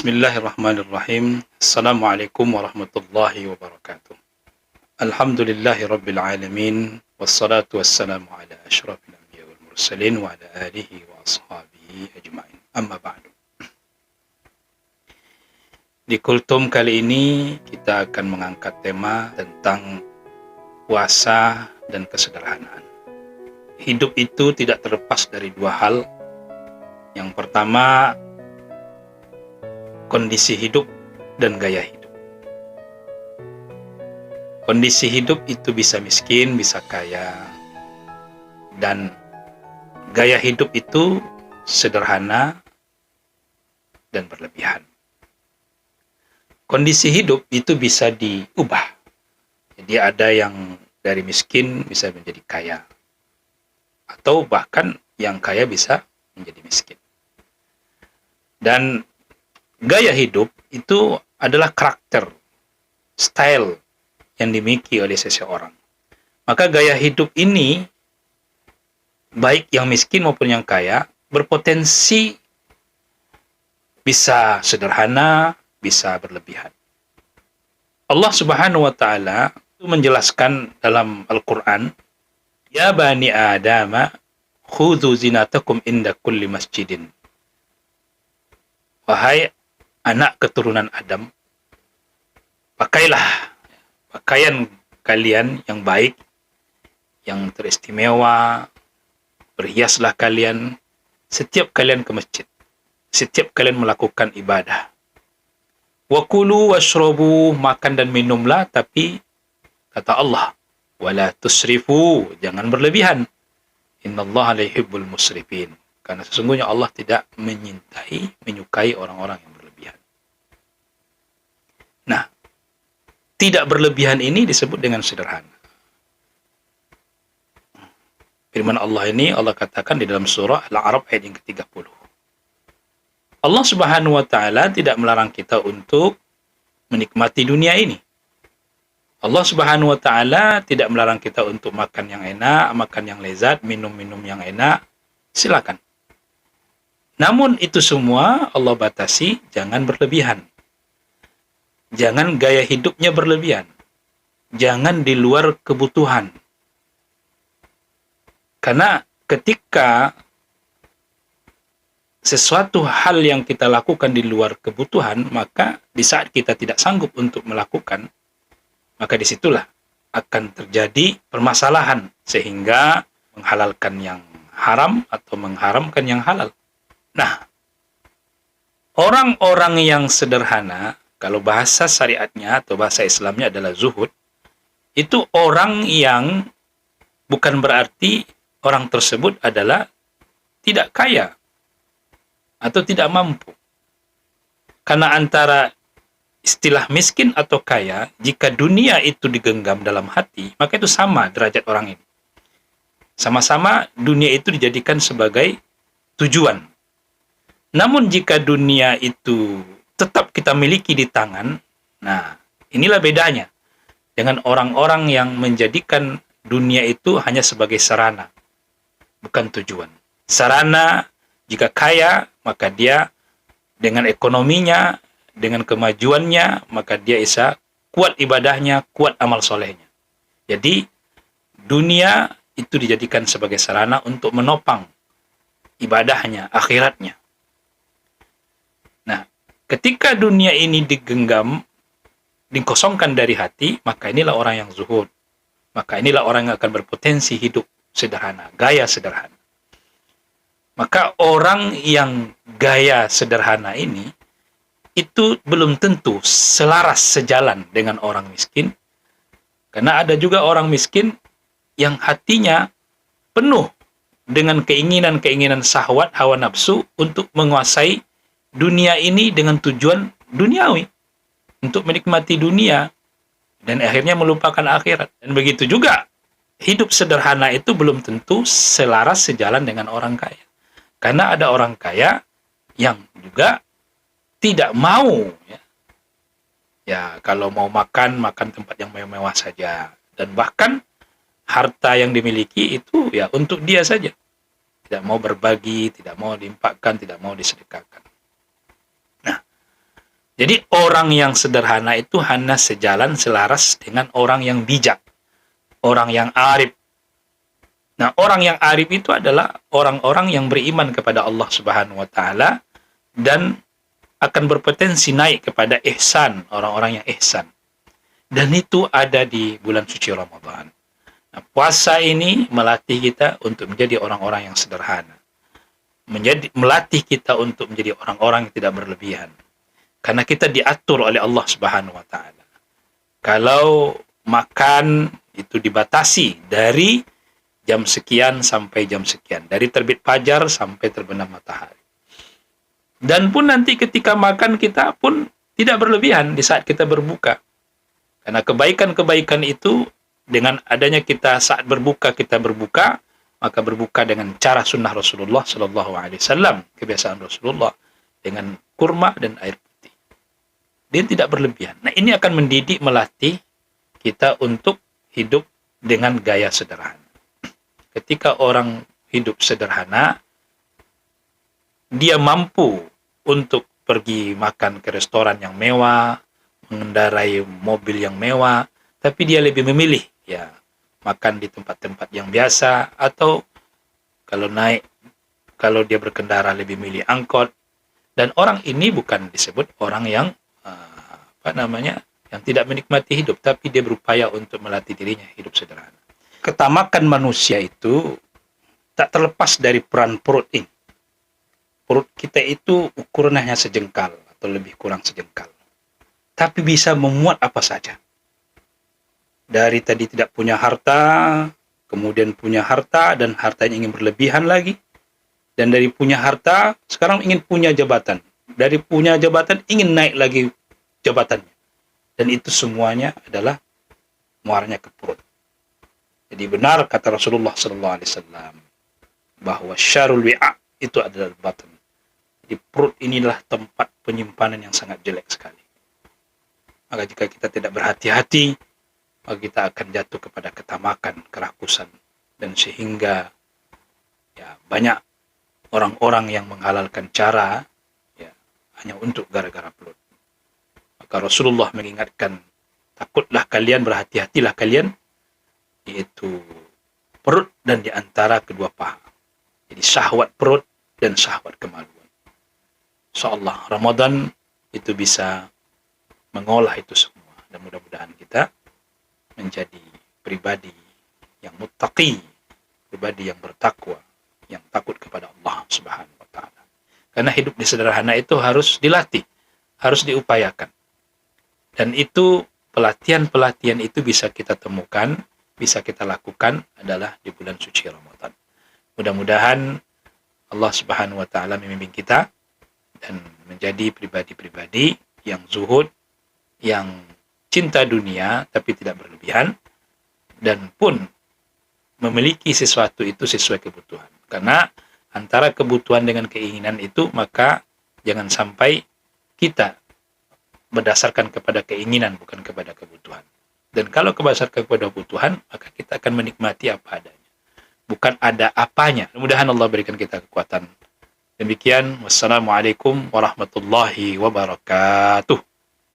Bismillahirrahmanirrahim. Assalamualaikum warahmatullahi wabarakatuh. Alhamdulillahi rabbil alamin. Wassalatu wassalamu ala ashrafil anbiya wal mursalin wa ala alihi wa ashabihi ajma'in. Amma ba'du. Di Kultum kali ini kita akan mengangkat tema tentang puasa dan kesederhanaan. Hidup itu tidak terlepas dari dua hal. Yang pertama, kondisi hidup dan gaya hidup. Kondisi hidup itu bisa miskin, bisa kaya. Dan gaya hidup itu sederhana dan berlebihan. Kondisi hidup itu bisa diubah. Jadi ada yang dari miskin bisa menjadi kaya. Atau bahkan yang kaya bisa menjadi miskin. Dan gaya hidup itu adalah karakter, style yang dimiliki oleh seseorang. Maka gaya hidup ini, baik yang miskin maupun yang kaya, berpotensi bisa sederhana, bisa berlebihan. Allah Subhanahu wa Ta'ala menjelaskan dalam Al-Quran, Ya bani Adama, khudhu zinatakum inda kulli masjidin. Wahai anak keturunan Adam, pakailah pakaian kalian yang baik, yang teristimewa, berhiaslah kalian setiap kalian ke masjid, setiap kalian melakukan ibadah. Wa kulu washrabu, makan dan minumlah, tapi kata Allah, wala tusrifu, jangan berlebihan. Innallaha la yuhibbul musrifin. Karena sesungguhnya Allah tidak menyukai orang-orang yang berlebihan. Nah, tidak berlebihan ini disebut dengan sederhana. Firman Allah ini, Allah katakan di dalam surah Al-A'raf ayat yang ke-30. Allah Subhanahu wa Ta'ala tidak melarang kita untuk menikmati dunia ini. Allah Subhanahu wa Ta'ala tidak melarang kita untuk makan yang enak, makan yang lezat, minum-minum yang enak. Silakan. Namun itu semua Allah batasi, jangan berlebihan. Jangan gaya hidupnya berlebihan. Jangan di luar kebutuhan. Karena ketika sesuatu hal yang kita lakukan di luar kebutuhan, maka di saat kita tidak sanggup untuk melakukan, maka disitulah akan terjadi permasalahan sehingga menghalalkan yang haram atau mengharamkan yang halal. Nah, orang-orang yang sederhana, kalau bahasa syariatnya atau bahasa Islamnya adalah zuhud, itu orang yang bukan berarti orang tersebut adalah tidak kaya atau tidak mampu. Karena antara istilah miskin atau kaya, jika dunia itu digenggam dalam hati, maka itu sama derajat orang ini. Sama-sama dunia itu dijadikan sebagai tujuan. Namun jika dunia itu tetap kita miliki di tangan, nah inilah bedanya dengan orang-orang yang menjadikan dunia itu hanya sebagai sarana, bukan tujuan. Sarana, jika kaya, maka dia dengan ekonominya, dengan kemajuannya, maka dia bisa kuat ibadahnya, kuat amal solehnya. Jadi dunia itu dijadikan sebagai sarana untuk menopang ibadahnya, akhiratnya. Nah, ketika dunia ini digenggam, dikosongkan dari hati, maka inilah orang yang zuhud. Maka inilah orang yang akan berpotensi hidup sederhana, gaya sederhana. Maka orang yang gaya sederhana ini, itu belum tentu selaras sejalan dengan orang miskin. Karena ada juga orang miskin yang hatinya penuh dengan keinginan-keinginan syahwat, hawa nafsu untuk menguasai dunia ini dengan tujuan duniawi, untuk menikmati dunia dan akhirnya melupakan akhirat. Dan begitu juga hidup sederhana itu belum tentu selaras sejalan dengan orang kaya. Karena ada orang kaya yang juga tidak mau ya kalau mau makan tempat yang mewah-mewah saja, dan bahkan harta yang dimiliki itu ya untuk dia saja, tidak mau berbagi, tidak mau diinfakkan, tidak mau disedekahkan. Nah, Jadi orang yang sederhana itu hanya sejalan selaras dengan orang yang bijak, orang yang arif. Nah, orang yang arif itu adalah orang-orang yang beriman kepada Allah Subhanahu wa taala dan akan berpotensi naik kepada ihsan, orang-orang yang ihsan. Dan itu ada di bulan suci Ramadan. Nah, puasa ini melatih kita untuk menjadi orang-orang yang sederhana. Melatih kita untuk menjadi orang-orang yang tidak berlebihan. Karena kita diatur oleh Allah Subhanahu wa taala. Kalau makan itu dibatasi dari jam sekian sampai jam sekian, dari terbit fajar sampai terbenam matahari. Dan pun nanti ketika makan kita pun tidak berlebihan di saat kita berbuka. Karena kebaikan-kebaikan itu dengan adanya kita saat berbuka, maka berbuka dengan cara sunnah Rasulullah Sallallahu Alaihi Wasallam, kebiasaan Rasulullah dengan kurma dan air putih. Dia tidak berlebihan. Nah, ini akan mendidik, melatih kita untuk hidup dengan gaya sederhana. Ketika orang hidup sederhana, dia mampu untuk pergi makan ke restoran yang mewah, mengendarai mobil yang mewah, tapi dia lebih memilih ya makan di tempat-tempat yang biasa, atau kalau dia berkendara lebih milih angkot. Dan orang ini bukan disebut orang yang yang tidak menikmati hidup, tapi dia berupaya untuk melatih dirinya hidup sederhana. Ketamakan manusia itu tak terlepas dari peran perut ini. Perut kita itu ukurannya hanya sejengkal atau lebih kurang sejengkal, tapi bisa memuat apa saja. Dari tadi tidak punya harta, kemudian punya harta, dan hartanya ingin berlebihan lagi. Dan dari punya harta, sekarang ingin punya jabatan. Dari punya jabatan, ingin naik lagi jabatannya. Dan itu semuanya adalah muaranya ke perut. Jadi benar kata Rasulullah SAW bahwa syarul wi'a itu adalah batan. Jadi perut inilah tempat penyimpanan yang sangat jelek sekali. Maka jika kita tidak berhati-hati, maka kita akan jatuh kepada ketamakan, kerakusan, dan sehingga ya banyak orang-orang yang menghalalkan cara ya hanya untuk gara-gara perut. Maka Rasulullah mengingatkan, takutlah kalian, berhati-hatilah kalian, yaitu perut dan di antara kedua paha. Jadi syahwat perut dan syahwat kemaluan. InsyaAllah Ramadan itu bisa mengolah itu semua. Dan mudah-mudahan kita menjadi pribadi yang muttaqi, pribadi yang bertakwa, yang takut kepada Allah Subhanahu wa taala. Karena hidup di sederhana itu harus dilatih, harus diupayakan. Dan itu pelatihan-pelatihan itu bisa kita temukan, bisa kita lakukan adalah di bulan suci Ramadan. Mudah-mudahan Allah Subhanahu wa taala membimbing kita dan menjadi pribadi-pribadi yang zuhud, yang cinta dunia tapi tidak berlebihan, dan pun memiliki sesuatu itu sesuai kebutuhan. Karena antara kebutuhan dengan keinginan itu, maka jangan sampai kita berdasarkan kepada keinginan bukan kepada kebutuhan. Dan kalau berdasarkan kepada kebutuhan, maka kita akan menikmati apa adanya, bukan ada apanya. Mudah-mudahan Allah berikan kita kekuatan. Demikian, wassalamualaikum warahmatullahi wabarakatuh.